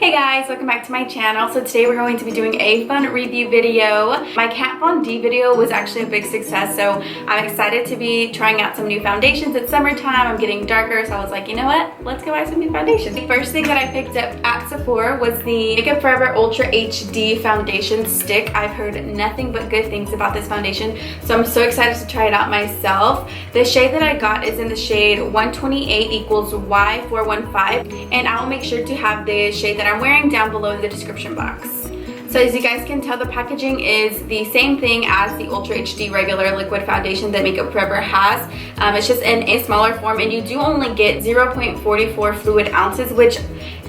Hey guys, welcome back to my channel. So today we're going to be doing a fun review video. My Kat Von D video was actually a big success, so I'm excited to be trying out some new foundations. It's summertime, I'm getting darker, so I was like, you know what? Let's go buy some new foundations. The first thing that I picked up at Sephora was the Makeup Forever Ultra HD Foundation Stick. I've heard nothing but good things about this foundation, so I'm so excited to try it out myself. The shade that I got is in the shade 128 equals Y415, and I'll make sure to have the shade that I'm wearing down below in the description box. So as you guys can tell, the packaging is the same thing as the Ultra HD regular liquid foundation that Makeup Forever has. It's just in a smaller form, and you do only get 0.44 fluid ounces, which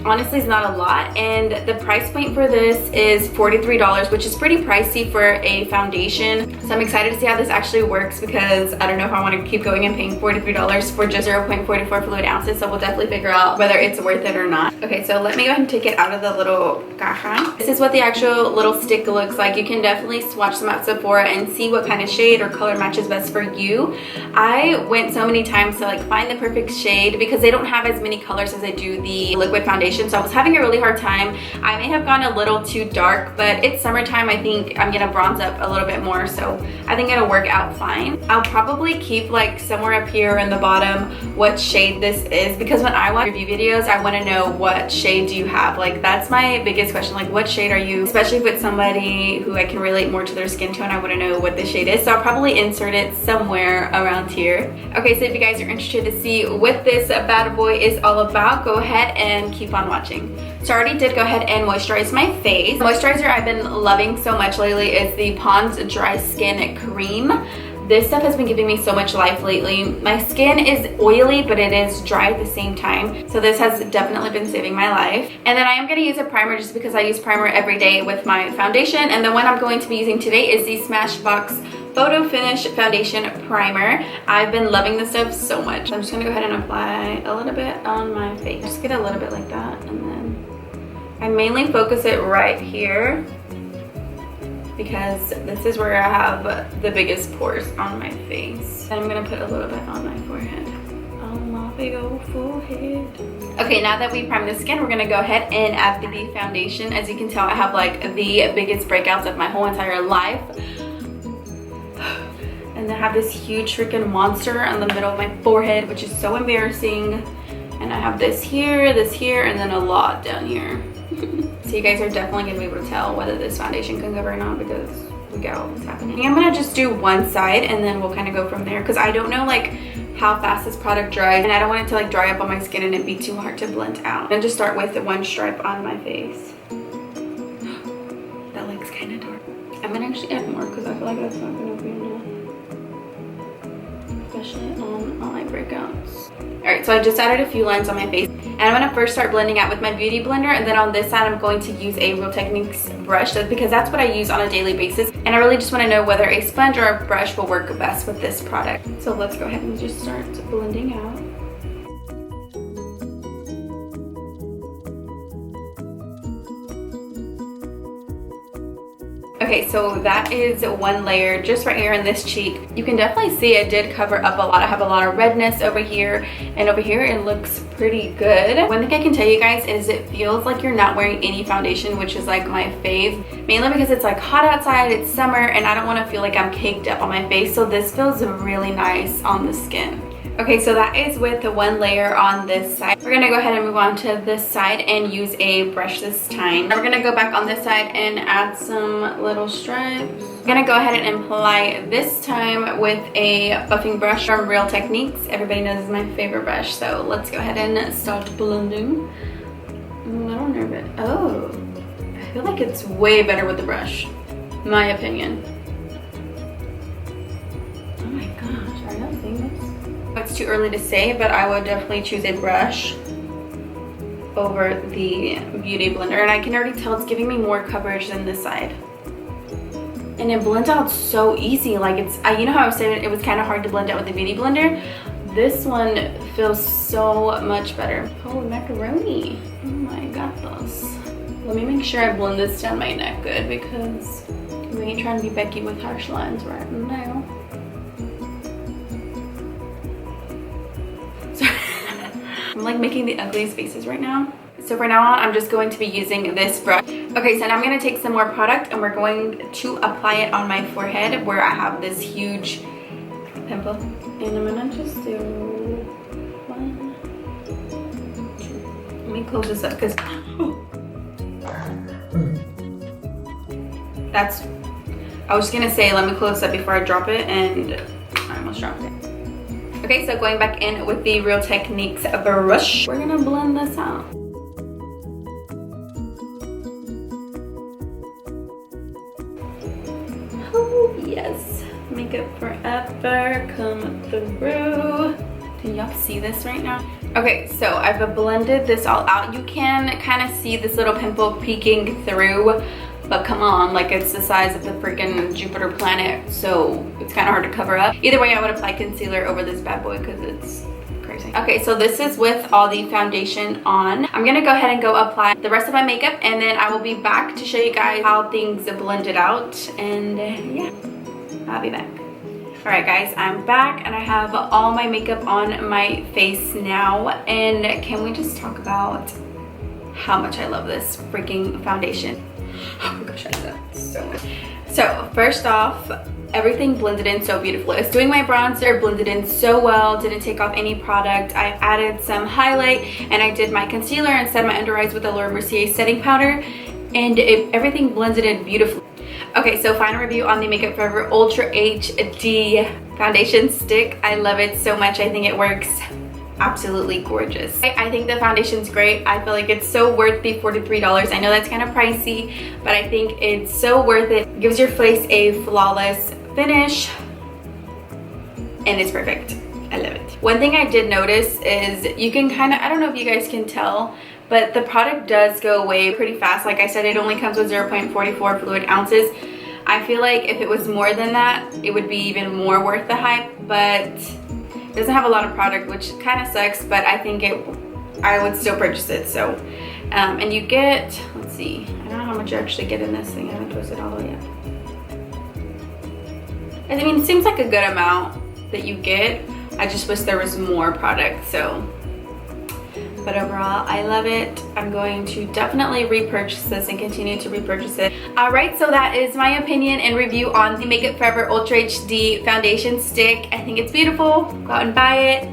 honestly is not a lot, and the price point for this is $43, which is pretty pricey for a foundation. So I'm excited to see how this actually works, because I don't know if I want to keep going and paying $43 for just 0.44 fluid ounces, so we'll definitely figure out whether it's worth it or not. Okay, so let me go ahead and take it out of the little caja. This is what the actual little stick looks like. You can definitely swatch them at Sephora and see what kind of shade or color matches best for you. I went so many times to like find the perfect shade because they don't have as many colors as they do the liquid foundation. So I was having a really hard time. I may have gone a little too dark, but it's summertime. I think I'm gonna bronze up a little bit more, so I think it'll work out fine. I'll probably keep like somewhere up here in the bottom what shade this is, because when I watch review videos, I want to know what shade do you have. Like, that's my biggest question, like what shade are you, especially if it's somebody who I can relate more to their skin tone. I want to know what the shade is, so I'll probably insert it somewhere around here. Okay, so if you guys are interested to see what this bad boy is all about, go ahead and keep on watching. So I already did go ahead and moisturize my face. The moisturizer I've been loving so much lately is the Pond's Dry Skin Cream. This stuff has been giving me so much life lately. My skin is oily, but it is dry at the same time, so this has definitely been saving my life. And then I am going to use a primer just because I use primer every day with my foundation, and the one I'm going to be using today is the Smashbox Photo Finish Foundation Primer. I've been loving this stuff so much. I'm just going to go ahead and apply a little bit on my face. Just get a little bit like that, and then I mainly focus it right here because this is where I have the biggest pores on my face. And I'm going to put a little bit on my forehead. On my big old forehead. Okay, now that we primed the skin, we're going to go ahead and add the foundation. As you can tell, I have like the biggest breakouts of my whole entire life. And I have this huge freaking monster in the middle of my forehead, which is so embarrassing. And I have this here, and then a lot down here. So you guys are definitely going to be able to tell whether this foundation can cover or not, because look at what's happening. I'm going to just do one side, and then we'll kind of go from there, because I don't know like how fast this product dries, and I don't want it to like dry up on my skin and it be too hard to blend out. And just start with the one stripe on my face. That looks kind of dark. I'm going to actually add more because I feel like that's not going to be enough, especially on my breakouts. Alright, so I just added a few lines on my face, and I'm going to first start blending out with my beauty blender, and then on this side I'm going to use a Real Techniques brush, because that's what I use on a daily basis, and I really just want to know whether a sponge or a brush will work best with this product. So let's go ahead and just start blending out. Okay, so that is one layer just right here in this cheek. You can definitely see it did cover up a lot. I have a lot of redness over here, and over here it looks pretty good. One thing I can tell you guys is it feels like you're not wearing any foundation, which is like my fave, mainly because it's like hot outside, it's summer, and I don't want to feel like I'm caked up on my face, so this feels really nice on the skin. Okay, so that is with the one layer on this side. We're gonna go ahead and move on to this side and use a brush this time. We're gonna go back on this side and add some little stripes. I'm gonna go ahead and apply this time with a buffing brush from Real Techniques. Everybody knows it's my favorite brush, so let's go ahead and start blending. I'm a little nervous. Oh, I feel like it's way better with the brush, my opinion. Oh my gosh, are y'all seeing this? It's too early to say, but I would definitely choose a brush over the beauty blender, and I can already tell it's giving me more coverage than this side, and it blends out so easy. Like, it's you know how I was saying it was kind of hard to blend out with the beauty blender. This one feels so much better. Holy macaroni, oh my god. Let me make sure I blend this down my neck good, because we ain't trying to be Becky with harsh lines right now. I'm like making the ugliest faces right now. So for now on, I'm just going to be using this brush. Okay, so now I'm going to take some more product and we're going to apply it on my forehead where I have this huge pimple. And I'm going to just do 1, 2. Let me close this up because that's, I was just going to say let me close up before I drop it, and I almost dropped it. Okay, so going back in with the Real Techniques brush, we're going to blend this out. Oh yes, makeup forever come through. Can y'all see this right now? Okay, so I've blended this all out. You can kind of see this little pimple peeking through, but come on, like it's the size of the freaking Jupiter planet, so it's kind of hard to cover up. Either way, I would apply concealer over this bad boy because it's crazy. Okay, so this is with all the foundation on. I'm gonna go ahead and go apply the rest of my makeup, and then I will be back to show you guys how things blended out, and yeah, I'll be back. All right guys, I'm back and I have all my makeup on my face now, and can we just talk about how much I love this freaking foundation? Oh my gosh, I love it so much. So first off, everything blended in so beautifully. I was doing my bronzer, blended in so well, didn't take off any product. I added some highlight and I did my concealer and set my under eyes with the Laura Mercier setting powder, and everything blended in beautifully. Okay, so final review on the Makeup Forever Ultra HD foundation stick. I love it so much. I think it works absolutely gorgeous. I think the foundation's great. I feel like it's so worth the $43. I know that's kind of pricey, but I think it's so worth it. It gives your face a flawless finish and it's perfect. I love it. One thing I did notice is you can kind of, I don't know if you guys can tell, but the product does go away pretty fast. Like I said, it only comes with 0.44 fluid ounces. I feel like if it was more than that, it would be even more worth the hype, but it doesn't have a lot of product, which kind of sucks, but I think I would still purchase it. So, and you get, let's see, I don't know how much you actually get in this thing. I haven't twisted all the way yet. I mean, it seems like a good amount that you get. I just wish there was more product, so. But overall, I love it. I'm going to definitely repurchase this and continue to repurchase it. All right, so that is my opinion and review on the Makeup Forever Ultra HD foundation stick. I think it's beautiful. Go out and buy it.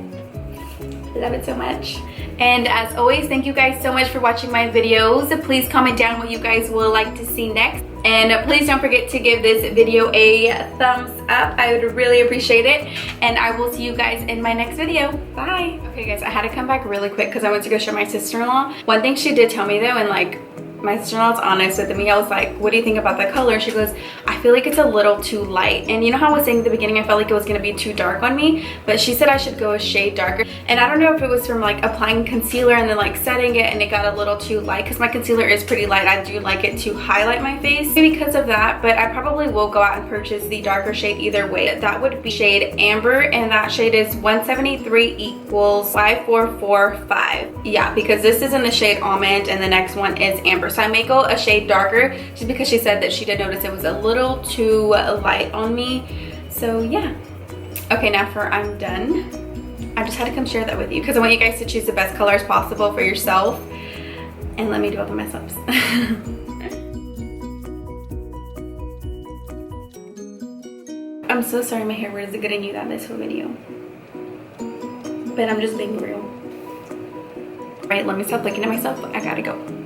Love it so much. And as always, thank you guys so much for watching my videos. Please comment down what you guys would like to see next. And please don't forget to give this video a thumbs up. I would really appreciate it. And I will see you guys in my next video. Bye. Okay guys, I had to come back really quick because I went to go show my sister-in-law. One thing she did tell me though, and like my sister-in-law's honest with me, I was like, what do you think about the color? She goes, I feel like it's a little too light. And you know how I was saying at the beginning I felt like it was going to be too dark on me, but she said I should go a shade darker. And I don't know if it was from like applying concealer and then like setting it and it got a little too light, because my concealer is pretty light. I do like it to highlight my face because of that, but I probably will go out and purchase the darker shade either way. That would be shade Amber, and that shade is 173 equals 5445. Yeah, because this is in the shade Almond and the next one is Amber. So I may go a shade darker just because she said that she did notice it was a little too light on me. So yeah. Okay, now for I'm done. I just had to come share that with you because I want you guys to choose the best colors possible for yourself. And let me do all the mess ups. I'm so sorry my hair wasn't getting you that this whole video. But I'm just being real. Right, let me stop looking at myself. I gotta go.